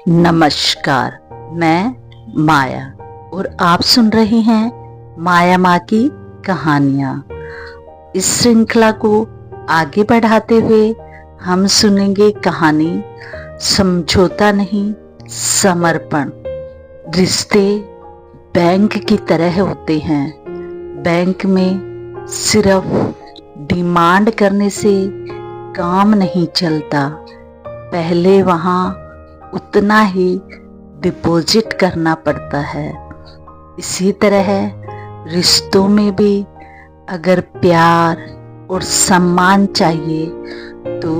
नमस्कार, मैं माया और आप सुन रहे हैं माया माँ की कहानियाँ। इस श्रृंखला को आगे बढ़ाते हुए हम सुनेंगे कहानी समझौता नहीं समर्पण। रिश्ते बैंक की तरह होते हैं। बैंक में सिर्फ डिमांड करने से काम नहीं चलता, पहले वहाँ उतना ही डिपॉजिट करना पड़ता है। इसी तरह रिश्तों में भी अगर प्यार और सम्मान चाहिए तो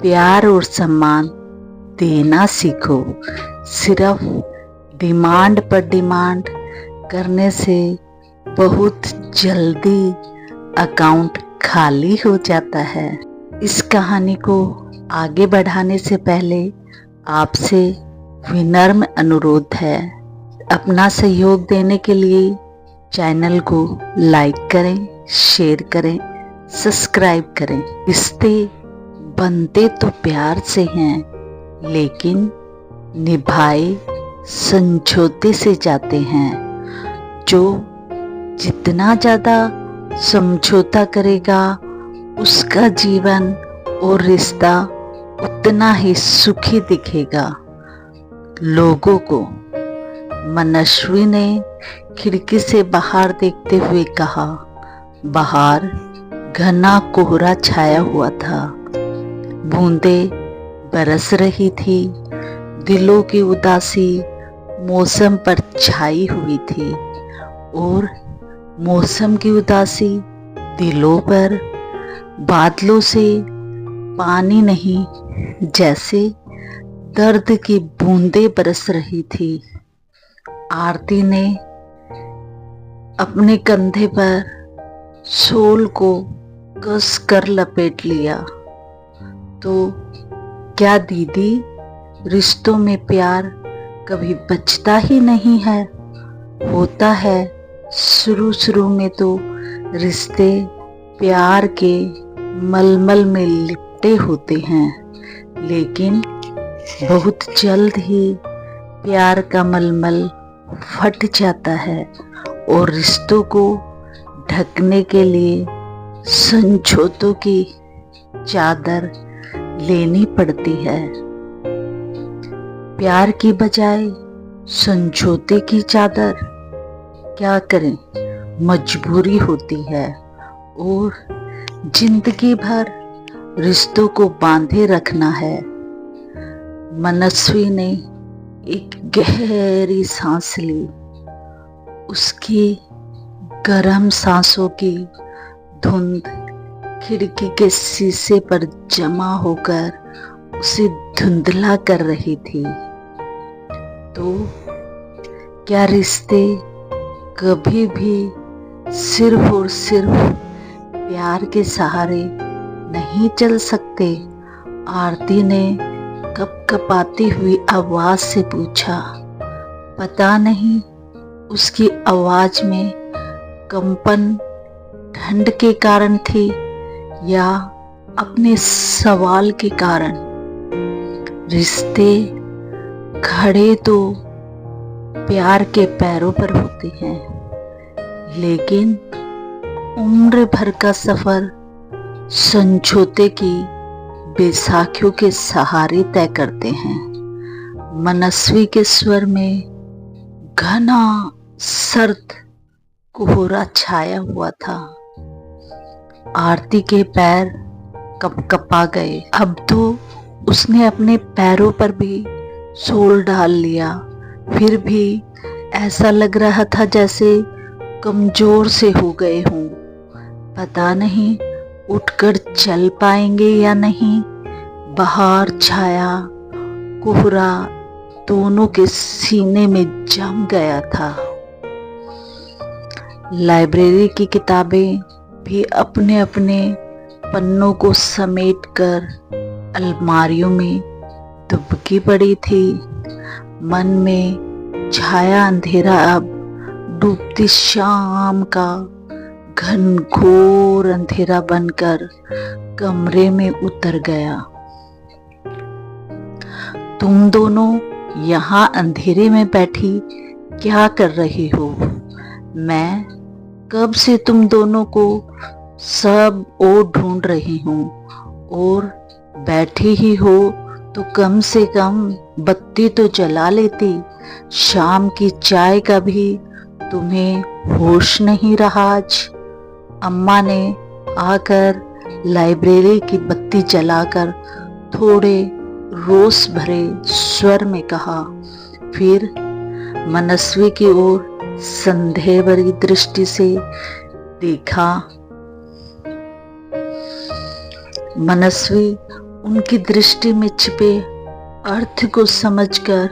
प्यार और सम्मान देना सीखो। सिर्फ डिमांड पर डिमांड करने से बहुत जल्दी अकाउंट खाली हो जाता है। इस कहानी को आगे बढ़ाने से पहले आपसे विनम्र अनुरोध है, अपना सहयोग देने के लिए चैनल को लाइक करें, शेयर करें, सब्सक्राइब करें। रिश्ते बनते तो प्यार से हैं, लेकिन निभाए समझौते से जाते हैं। जो जितना ज़्यादा समझौता करेगा उसका जीवन और रिश्ता उतना ही सुखी दिखेगा लोगों को। मनस्वी ने खिड़की से बाहर देखते हुए कहा। बाहर घना कोहरा छाया हुआ था, बूंदें बरस रही थी, दिलों की उदासी मौसम पर छाई हुई थी और मौसम की उदासी दिलों पर बादलों से पानी नहीं, जैसे दर्द की बूंदें बरस रही थी। आरती ने अपने कंधे पर शॉल को कस कर लपेट लिया। तो क्या दीदी, रिश्तों में प्यार कभी बचता ही नहीं है? होता है, शुरू में तो रिश्ते प्यार के मलमल में लिपटे होते हैं, लेकिन बहुत जल्द ही प्यार का मलमल फट जाता है और रिश्तों को ढकने के लिए समझौतों की चादर लेनी पड़ती है। प्यार की बजाय समझौते की चादर, क्या करें, मजबूरी होती है और जिंदगी भर रिश्तों को बांधे रखना है। मनस्वी ने एक गहरी सांस ली। उसकी गर्म सांसों की धुंध खिड़की के शीशे पर जमा होकर उसे धुंधला कर रही थी। तो क्या रिश्ते कभी भी सिर्फ और सिर्फ प्यार के सहारे नहीं चल सकते? आरती ने कपकपाती हुई आवाज से पूछा। पता नहीं उसकी आवाज में कंपन ठंड के कारण थी या अपने सवाल के कारण। रिश्ते खड़े तो प्यार के पैरों पर होते हैं, लेकिन उम्र भर का सफर समझौते की बैसाखियों के सहारे तय करते हैं। मनस्वी के स्वर में घना सर्द कोहरा छाया हुआ था। आरती के पैर कपकपा गए। अब तो उसने अपने पैरों पर भी सोल डाल लिया, फिर भी ऐसा लग रहा था जैसे कमजोर से हो गए हों। पता नहीं उठकर चल पाएंगे या नहीं। बाहर छाया कोहरा दोनों के सीने में जम गया था। लाइब्रेरी की किताबें भी अपने अपने पन्नों को समेटकर अलमारियों में दुबकी पड़ी थी। मन में छाया अंधेरा अब डूबती शाम का घनघोर अंधेरा बनकर कमरे में उतर गया। तुम दोनों यहाँ अंधेरे में बैठी क्या कर रही हो? मैं कब से तुम दोनों को सब ओर ढूंढ रही हूँ, और बैठी ही हो तो कम से कम बत्ती तो जला लेती। शाम की चाय का भी तुम्हें होश नहीं रहा आज। अम्मा ने आकर लाइब्रेरी की बत्ती जलाकर थोड़े रोष भरे स्वर में कहा, फिर मनस्वी की ओर संदेह भरी दृष्टि से देखा। मनस्वी उनकी दृष्टि में छिपे अर्थ को समझकर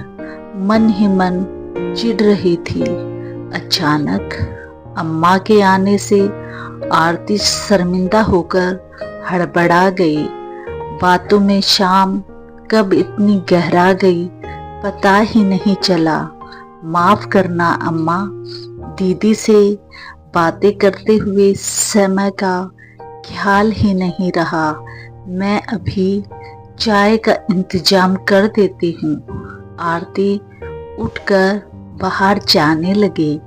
मन ही मन चिढ़ रही थी। अचानक अम्मा के आने से आरती शर्मिंदा होकर हड़बड़ा गई। बातों में शाम कब इतनी गहरा गई पता ही नहीं चला। माफ करना अम्मा, दीदी से बातें करते हुए समय का ख्याल ही नहीं रहा। मैं अभी चाय का इंतजाम कर देती हूँ। आरती उठकर बाहर जाने लगी।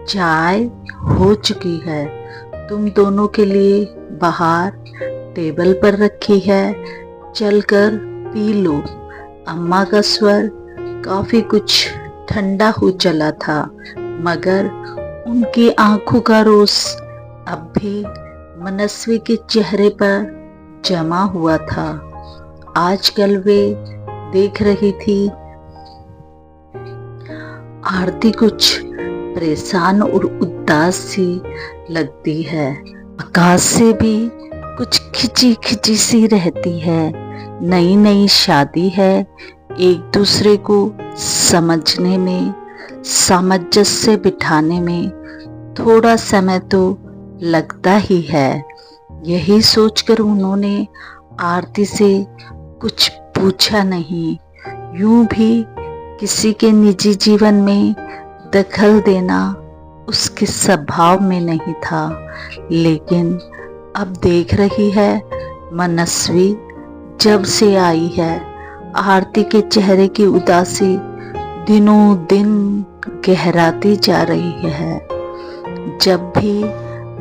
चाय हो चुकी है, तुम दोनों के लिए बाहर टेबल पर रखी है, चलकर पी लो। अम्मा का स्वर काफी कुछ ठंडा हो चला था, मगर उनकी आंखों का रोष अब भी मनस्वी के चेहरे पर जमा हुआ था। आजकल वे देख रही थी आरती कुछ परेशान और उदास सी लगती है। आकाश से भी कुछ खिंची खिंची सी रहती है। नई नई शादी है, एक दूसरे को समझने में, सामंजस्य बिठाने में थोड़ा समय तो लगता ही है। यही सोचकर उन्होंने आरती से कुछ पूछा नहीं। यूं भी किसी के निजी जीवन में दखल देना उसके स्वभाव में नहीं था, लेकिन अब देख रही है मनस्वी जब से आई है, आरती के चेहरे की उदासी दिनों दिन गहराती जा रही है। जब भी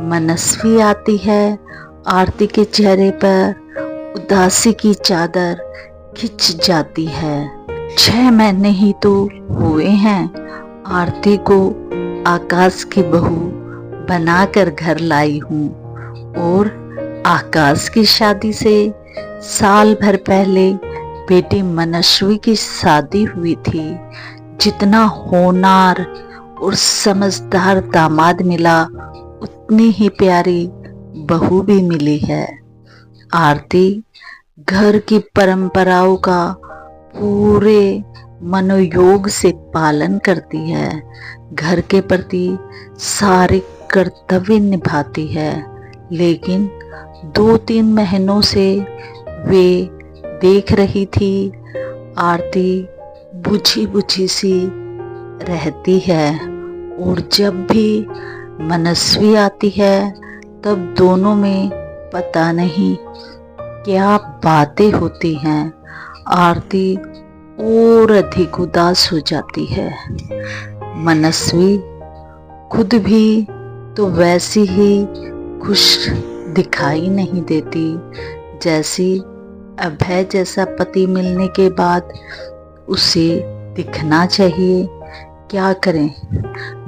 मनस्वी आती है, आरती के चेहरे पर उदासी की चादर खिंच जाती है। 6 महीने ही तो हुए हैं आरती को आकाश की बहू बनाकर घर लाई हूँ, और आकाश की शादी से साल भर पहले बेटी मनस्वी की शादी हुई थी। जितना होनहार और समझदार दामाद मिला, उतनी ही प्यारी बहू भी मिली है। आरती घर की परंपराओं का पूरे मनोयोग से पालन करती है, घर के प्रति सारे कर्तव्य निभाती है, लेकिन 2-3 महीनों से वे देख रही थी आरती बुझी बुझी सी रहती है, और जब भी मनस्वी आती है तब दोनों में पता नहीं क्या बातें होती हैं। आरती और अधिक उदास हो जाती है। मनस्वी खुद भी तो वैसी ही खुश दिखाई नहीं देती जैसी अभय जैसा पति मिलने के बाद उसे दिखना चाहिए। क्या करें,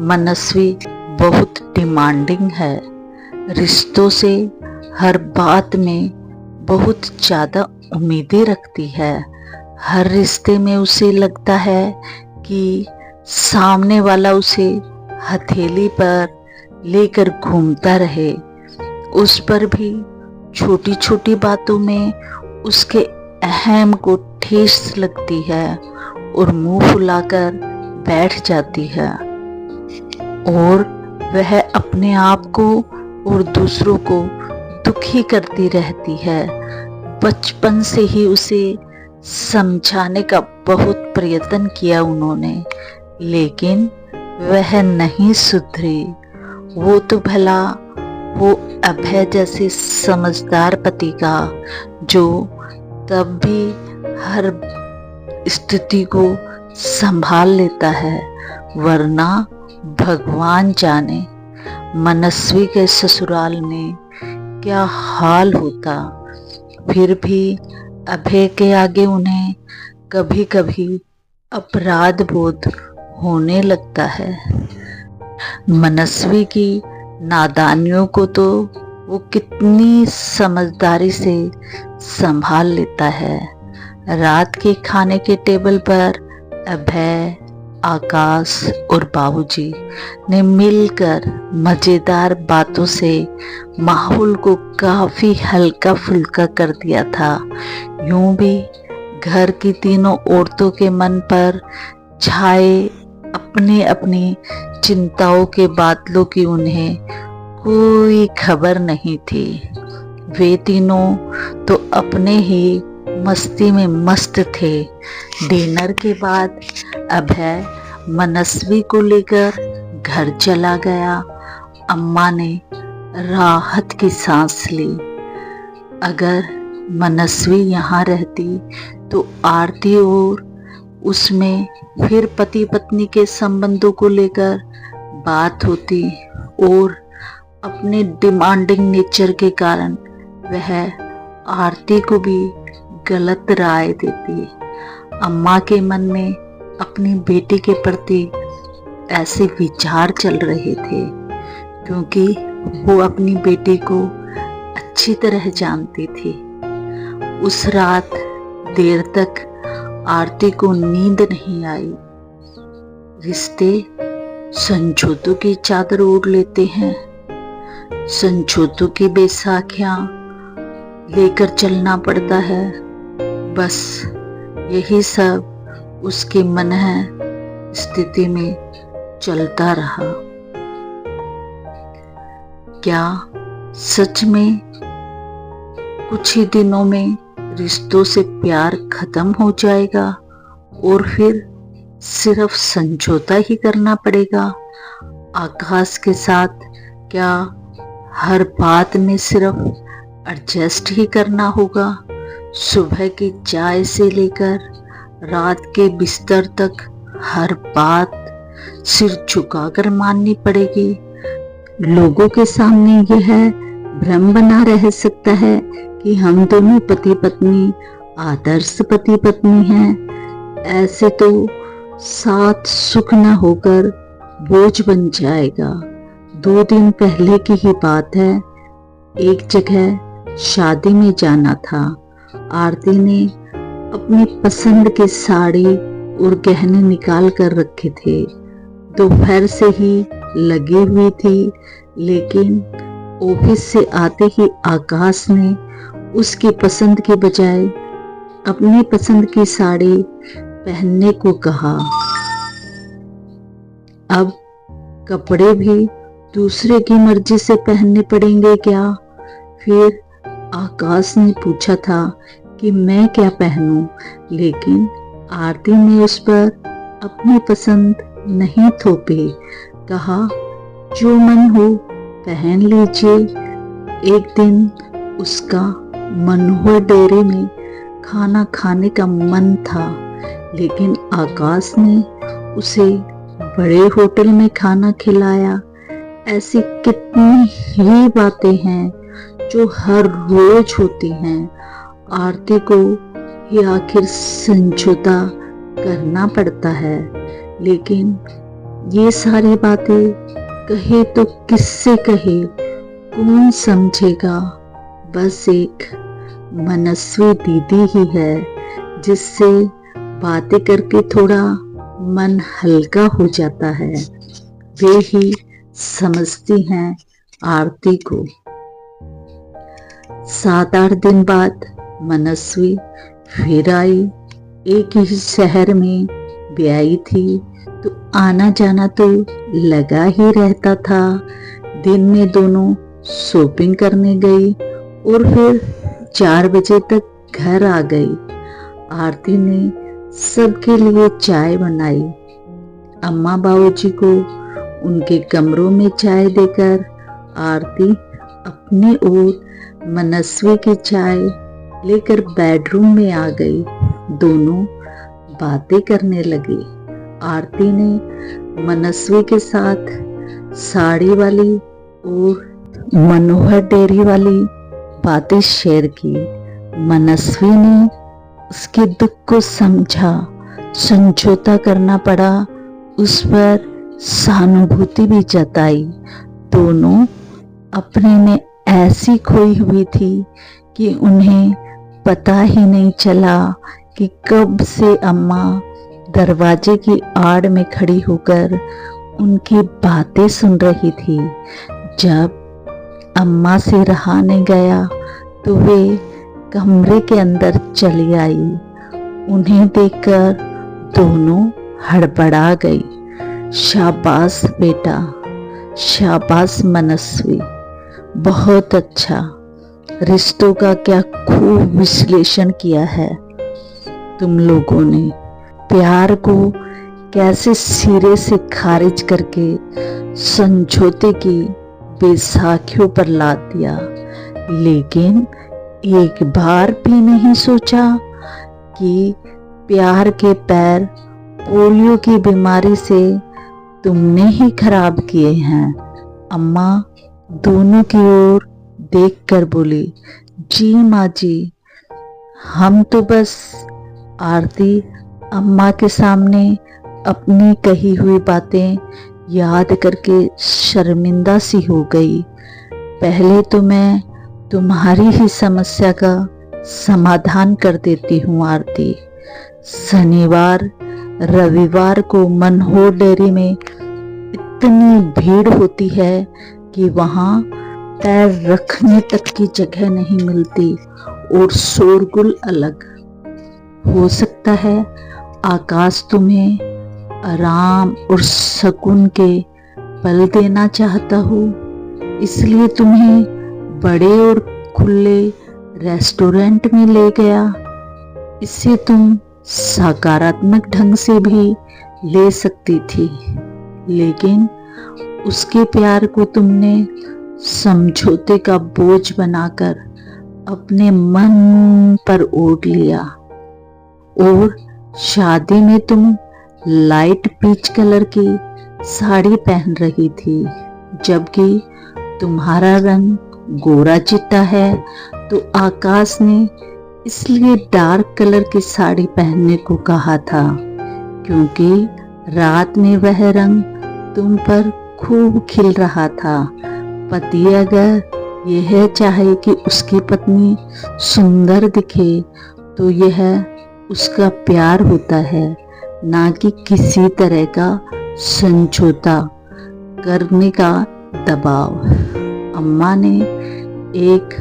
मनस्वी बहुत डिमांडिंग है, रिश्तों से हर बात में बहुत ज़्यादा उम्मीदें रखती है। हर रिश्ते में उसे लगता है कि सामने वाला उसे हथेली पर लेकर घूमता रहे। उस पर भी छोटी छोटी बातों में उसके अहम को ठेस लगती है और मुंह फुलाकर बैठ जाती है, और वह अपने आप को और दूसरों को दुखी करती रहती है। बचपन से ही उसे समझाने का बहुत प्रयत्न किया उन्होंने, लेकिन वह नहीं सुधरी। वो तो भला वो अभय जैसे समझदार पति का, जो तब भी हर स्थिति को संभाल लेता है, वरना भगवान जाने मनस्वी के ससुराल में क्या हाल होता। फिर भी अभय के आगे उन्हें कभी कभी अपराध बोध होने लगता है। मनस्वी की नादानियों को तो वो कितनी समझदारी से संभाल लेता है। रात के खाने के टेबल पर अभय, आकाश और बाबूजी ने मिलकर मजेदार बातों से माहौल को काफी हल्का फुल्का कर दिया था। यूं भी घर की तीनों औरतों के मन पर छाए अपनी अपनी चिंताओं के बादलों की उन्हें कोई खबर नहीं थी। वे तीनों तो अपने ही मस्ती में मस्त थे। डिनर के बाद अभय मनस्वी को लेकर घर चला गया। अम्मा ने राहत की सांस ली। अगर मनस्वी यहाँ रहती तो आरती और उसमें फिर पति पत्नी के संबंधों को लेकर बात होती और अपने डिमांडिंग नेचर के कारण वह आरती को भी गलत राय देती। अम्मा के मन में अपनी बेटी के प्रति ऐसे विचार चल रहे थे क्योंकि वो अपनी बेटी को अच्छी तरह जानती थी। उस रात देर तक आरती को नींद नहीं आई। रिश्ते संजोतों की चादर ओढ़ लेते हैं, संजोतों की बैसाखियां लेकर चलना पड़ता है। बस यही सब उसके मनः स्थिति में चलता रहा। क्या सच में कुछ ही दिनों में रिश्तों से प्यार खत्म हो जाएगा और फिर सिर्फ समझौता ही करना पड़ेगा? आकाश के साथ क्या हर बात में सिर्फ एडजस्ट ही करना होगा? सुबह की चाय से लेकर रात के बिस्तर तक हर बात सिर झुकाकर माननी पड़ेगी? लोगों के सामने यह भ्रम बना रह सकता है कि हम दोनों पति पत्नी आदर्श पति पत्नी हैं। ऐसे तो साथ सुख न होकर बोझ बन जाएगा। 2 दिन पहले की ही बात है। एक जगह शादी में जाना था। आरती ने अपनी पसंद की साड़ी और गहने निकाल कर रखे थे। दोपहर से ही लगी हुई थी, लेकिन ऑफिस से आते ही आकाश ने उसकी पसंद के बजाय अपनी पसंद की साड़ी पहनने को कहा। अब कपड़े भी दूसरे की मर्जी से पहनने पड़ेंगे क्या? फिर आकाश ने पूछा था कि मैं क्या पहनूं, लेकिन आरती ने उस पर अपनी पसंद नहीं थोपी। कहा, जो मन हो पहन लीजिए। एक दिन उसका मनोहर डेरे में खाना खाने का मन था, लेकिन आकाश ने उसे बड़े होटल में खाना खिलाया। ऐसी कितनी ही बातें हैं जो हर रोज होती हैं। आरती को ही आखिर समझौता करना पड़ता है, लेकिन ये सारी बातें कहे तो किससे कहे, कौन समझेगा? बस एक मनस्वी दीदी ही है जिससे बातें करके थोड़ा मन हल्का हो जाता है। वे ही समझती हैं आरती को। 7-8 दिन बाद मनस्वी फिर आई। एक ही शहर में ब्याही थी तो आना जाना तो लगा ही रहता था। दिन में दोनों शॉपिंग करने गई और फिर 4 बजे तक घर आ गई। आरती ने सबके लिए चाय बनाई। अम्मा बाबूजी को उनके कमरों में चाय देकर आरती अपनी ओर मनस्वी की चाय लेकर बेडरूम में आ गई। दोनों बातें करने लगे। आरती ने मनस्वी के साथ साड़ी वाली और मनोहर डेयरी वाली बातें शेयर की। मनस्वी ने उसके दुख को समझा, समझौता करना पड़ा, उस पर सहानुभूति भी जताई। दोनों अपने में ऐसी खोई हुई थी कि उन्हें पता ही नहीं चला कि कब से अम्मा दरवाजे की आड़ में खड़ी होकर उनकी बातें सुन रही थी। जब अम्मा से रहा नहीं गया तो वे कमरे के अंदर चली आई। उन्हें देखकर दोनों हड़बड़ा गई। शाबाश बेटा, शाबाश मनस्वी, बहुत अच्छा। रिश्तों का क्या खूब विश्लेषण किया है तुम लोगों ने। प्यार को कैसे सिरे से खारिज करके समझौते की बैसाखियों पर लाद दिया। लेकिन एक बार भी नहीं सोचा कि प्यार के पैर पोलियो की बीमारी से तुमने ही खराब किए हैं। अम्मा दोनों की ओर देखकर बोली, जी माँ जी, हम तो बस। आरती अम्मा के सामने अपनी कही हुई बातें याद करके शर्मिंदा सी हो गई। पहले तो मैं तुम्हारी ही समस्या का समाधान कर देती हूँ आरती। शनिवार रविवार को मनोहर डेयरी में इतनी भीड़ होती है कि वहाँ पैर रखने तक की जगह नहीं मिलती और शोरगुल अलग। हो सकता है आकाश तुम्हें आराम और सुकून के पल देना चाहता हो, इसलिए तुम्हें बड़े और खुले रेस्टोरेंट में ले गया। इससे तुम सकारात्मक ढंग से भी ले सकती थी, लेकिन उसके प्यार को तुमने समझौते का बोझ बनाकर अपने मन पर ओढ़ लिया। और शादी में तुम लाइट पीच कलर की साड़ी पहन रही थी, जबकि तुम्हारा रंग गोरा चिट्टा है। तो आकाश ने इसलिए डार्क कलर की साड़ी पहनने को कहा था, क्योंकि रात में वह रंग तुम पर खूब खिल रहा था। पति अगर यह चाहे कि उसकी पत्नी सुंदर दिखे तो यह उसका प्यार होता है, ना कि किसी तरह का समझौता करने का दबाव। अम्मा ने एक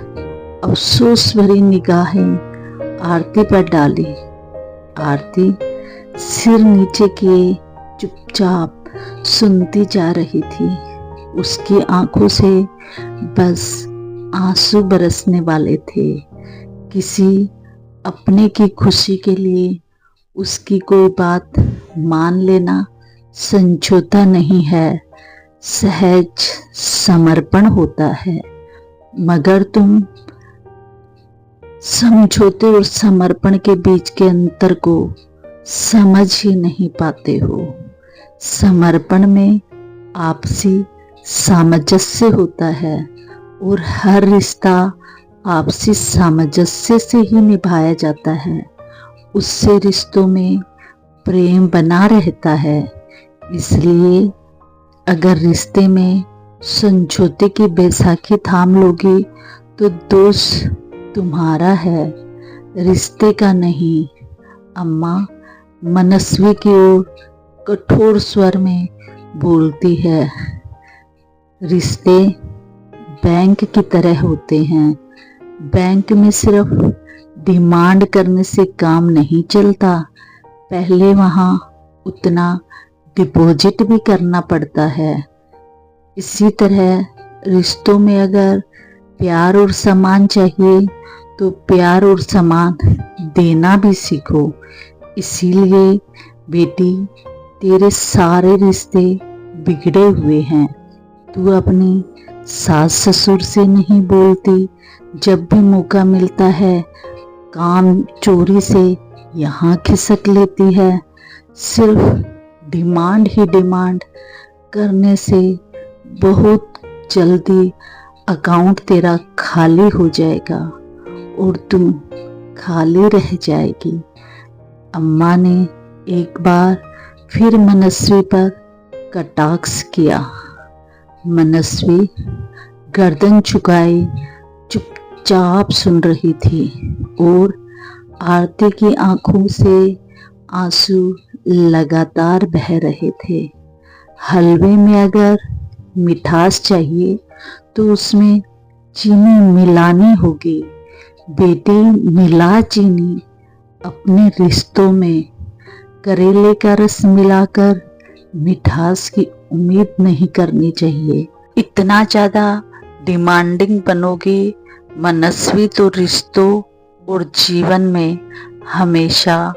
अफसोस भरी निगाहें आरती पर डाली। आरती सिर नीचे किए चुपचाप सुनती जा रही थी। उसकी आंखों से बस आंसू बरसने वाले थे। किसी अपने की खुशी के लिए उसकी कोई बात मान लेना समझौता नहीं है, सहज समर्पण होता है। मगर तुम समझौते और समर्पण के बीच के अंतर को समझ ही नहीं पाते हो। समर्पण में आपसी सामंजस्य होता है और हर रिश्ता आपसी सामंजस्य से ही निभाया जाता है। उससे रिश्तों में प्रेम बना रहता है। इसलिए अगर रिश्ते में समझौते की बैसाखी थाम लोगे तो दोष तुम्हारा है, रिश्ते का नहीं। अम्मा मनस्वी की ओर कठोर स्वर में बोलती है, रिश्ते बैंक की तरह होते हैं। बैंक में सिर्फ डिमांड करने से काम नहीं चलता, पहले वहाँ उतना डिपॉजिट भी करना पड़ता है। इसी तरह रिश्तों में अगर प्यार और सम्मान चाहिए तो प्यार और सम्मान देना भी सीखो। इसीलिए बेटी, तेरे सारे रिश्ते बिगड़े हुए हैं। तू अपनी सास ससुर से नहीं बोलती, जब भी मौका मिलता है काम चोरी से यहाँ खिसक लेती है। सिर्फ डिमांड ही डिमांड करने से बहुत जल्दी अकाउंट तेरा खाली हो जाएगा और तुम खाली रह जाएगी। अम्मा ने एक बार फिर मनस्वी पर कटाक्ष किया। मनस्वी गर्दन झुकाए चुपचाप सुन रही थी और आरती की आंखों से आंसू लगातार बह रहे थे। हलवे में अगर मिठास चाहिए तो उसमें चीनी मिलानी होगी। बेटी, मिला चीनी अपने रिश्तों में। करेले का रस मिलाकर मिठास की उम्मीद नहीं करनी चाहिए। इतना ज्यादा डिमांडिंग बनोगे मनस्वी तो रिश्तों और जीवन में हमेशा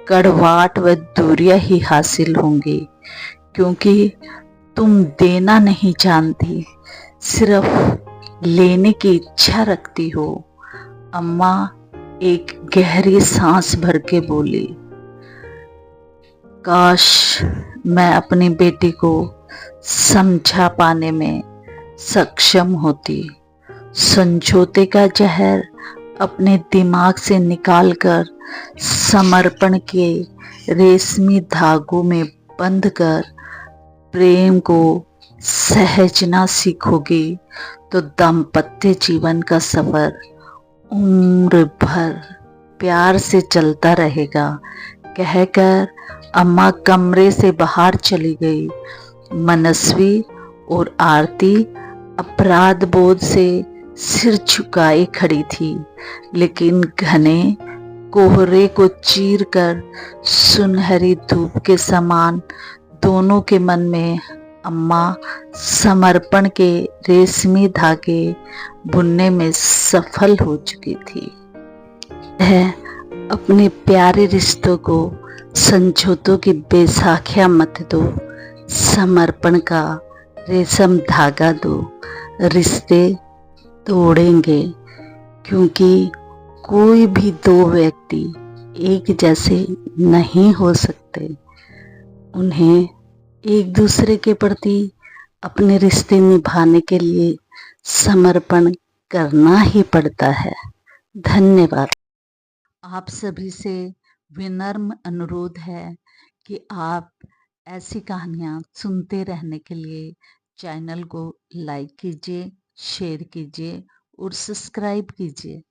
कड़वाहट व दूरियां ही हासिल होंगी, क्योंकि तुम देना नहीं जानती, सिर्फ लेने की इच्छा रखती हो। अम्मा एक गहरी सांस भर के बोली, काश मैं अपनी बेटी को समझा पाने में सक्षम होती। समझौते का जहर अपने दिमाग से निकालकर समर्पण के रेशमी धागों में बंध कर प्रेम को सहजना सीखोगी तो दाम्पत्य जीवन का सफर उम्र भर प्यार से चलता रहेगा। कहकर अम्मा कमरे से बाहर चली गई। मनस्वी और आरती अपराध बोध से सिर झुकाए खड़ी थी, लेकिन घने कोहरे को चीरकर सुनहरी धूप के समान दोनों के मन में अम्मा समर्पण के रेशमी धागे बुनने में सफल हो चुकी थी। वह अपने प्यारे रिश्तों को समझौतों की बैसाखियां मत दो, समर्पण का रेशम धागा दो। रिश्ते तोड़ेंगे, क्योंकि कोई भी दो व्यक्ति एक जैसे नहीं हो सकते। उन्हें एक दूसरे के प्रति अपने रिश्ते निभाने के लिए समर्पण करना ही पड़ता है। धन्यवाद। आप सभी से विनम्र अनुरोध है कि आप ऐसी कहानियाँ सुनते रहने के लिए चैनल को लाइक कीजिए, शेयर कीजिए और सब्सक्राइब कीजिए।